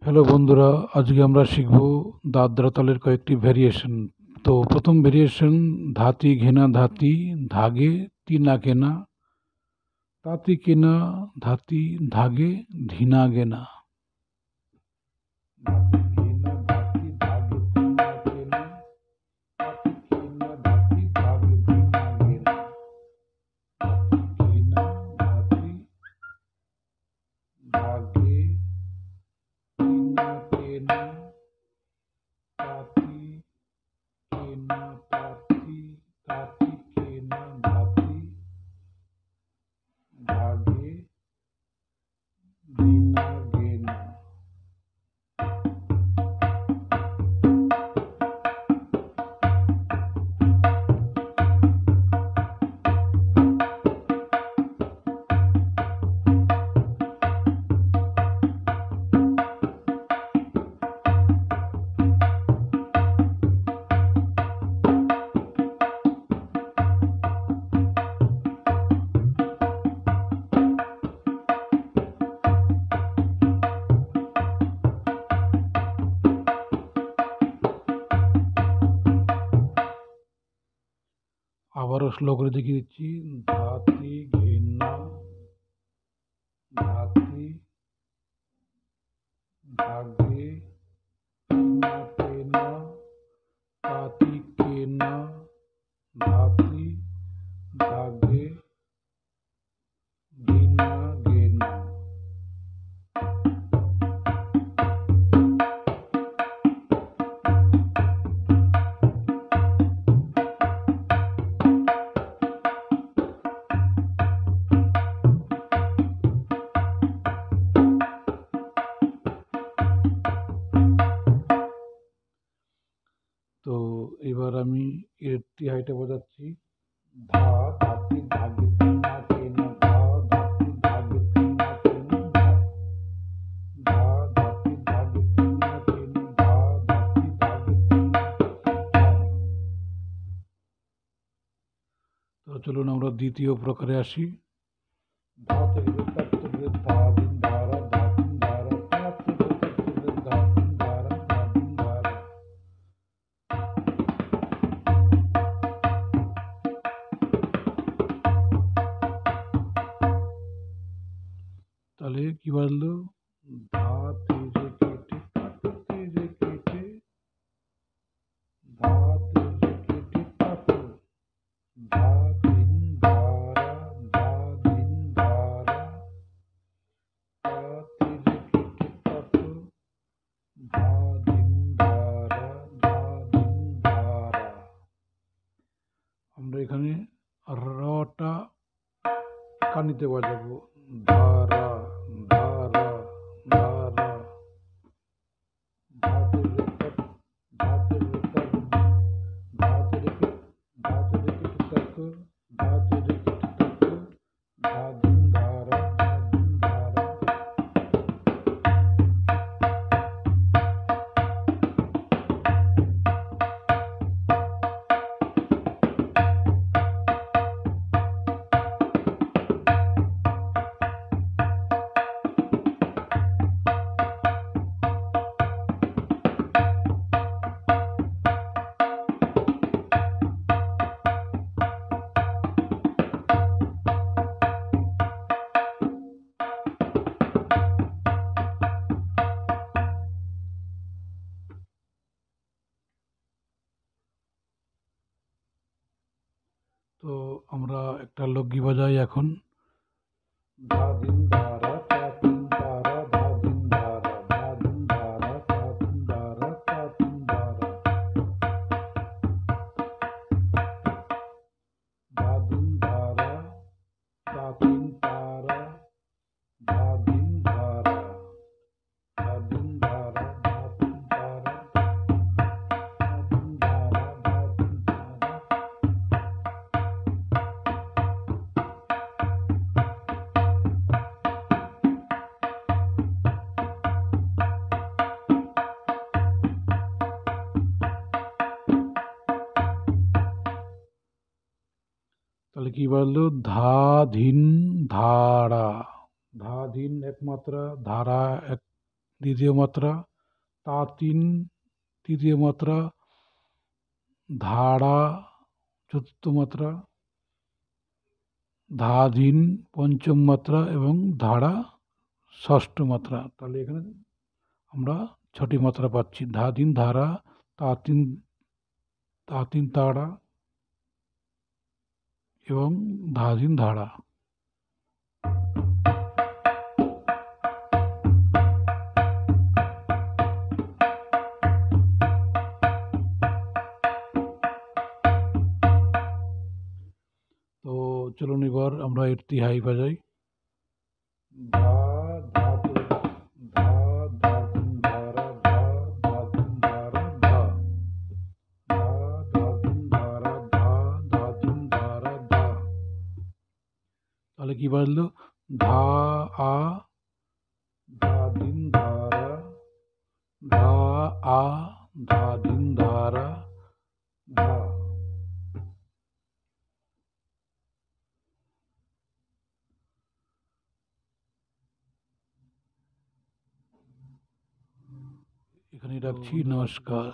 Hello বন্ধুরা, আজকে আমরা শিখব দাদরা তালের কয়েকটি ভ্যারিয়েশন। তো প্রথম ভ্যারিয়েশন, ধাতি ঘেনা ধাতি ধাগে তিনা কেনা, তাতি কেনা ধাতি ধাগে ধিনা গেনা। ধাতি ঘেনা ধাতি ধাগে তিনা কেনা, তাতি কেনা ধাতি ধাগে ধিনা গেনা। ধাতি ঘেনা ধাতি ধাগে তিনা কেনা, তাতি কেনা তাতি তাতি কেনা ধাতি ধাগে ধিনা গেনা। আবারও স্লো করে দেখিয়ে দিচ্ছি। ধাতি ঘেনা ধাতি ধাগে তিনা কেনা, তাতি কেনা ধাতি ধাগে ধিনা গেনা। তো এবার আমি এর তিহাইটা বোঝাচ্ছি। ধা ধাতি ধাগে তিনা কেনা, ধা ধাতি ধাগে তিনা কেনা, ধা ধাতি ধাগে তিনা কেনা, ধা ধাতি ধাগে তিনা ধা। তো চলুন আমরা দ্বিতীয় প্রকারে আসি। ধা থেকে তাত থেকে ধা দিন ধারা ধা দিন ধারা, তাত থেকে তাত থেকে ধা দিন ধারা ধা দিন ধারা। তাহলে কি বাজলো? ধা তেরে কেটে তাত তেরে কেটে, ধা তেরে কেটে তাত, ধা দিন ধারা ধা দিন ধারা, তা তেরে কেটে তাত, ধা দিন ধারা ধা দিন ধারা। আমরা এখানে রটা কানিতে বাজাবো। ধারা ধারা ধারা, ধাতের রেখার ধাতের রেখার ধাতের রেখে ধাতের রেখে তক, ধাতের রেখে তক, ধা দিন ধারা ধা দিন ধারা। তো আমরা একটা লগ্গি বাজাই এখন। ধা দিন ধারা তা দিন ধারা ধা দিন ধারা, ধা দিন ধারা তা দিন ধারা তা দিন ধারা, ধা দিন ধারা তা দিন ধারা, ধা দিন ধারা ধা দিন ধারা ধা দিন ধারা, ধা দিন ধারা ধা দিন ধারা। তাহলে কি বললো? ধা ধিন ধারা, ধা ধিন এক মাত্রা, ধারা এক দ্বিতীয় মাত্রা, তা 3 তৃতীয় মাত্রা, ধারা চতুর্থ মাত্রা, ধা-ধিন পঞ্চম মাত্রা এবং ধারা ষষ্ঠ মাত্রা। তাহলে এখানে আমরা 6টি মাত্রা পাচ্ছি: ধা-ধিন ধারা, তা-তিন তাড়া এবং ধা-ধিন ধারা। তো চলুন এবার আমরা এর তিহাই বাজাই। ধা ধা ধা ধা ধিন ধারা, ধা ধা ধিন ধারা, ধা ধা ধা ধিন ধারা, ধা ধা ধিন ধারা, ধা। তাহলে কি বাজলো? ধা আ ধা ধিন ধারা, ধা আ ধা ধিন ধারা, ধা। এখানেই রাখছি। নমস্কার।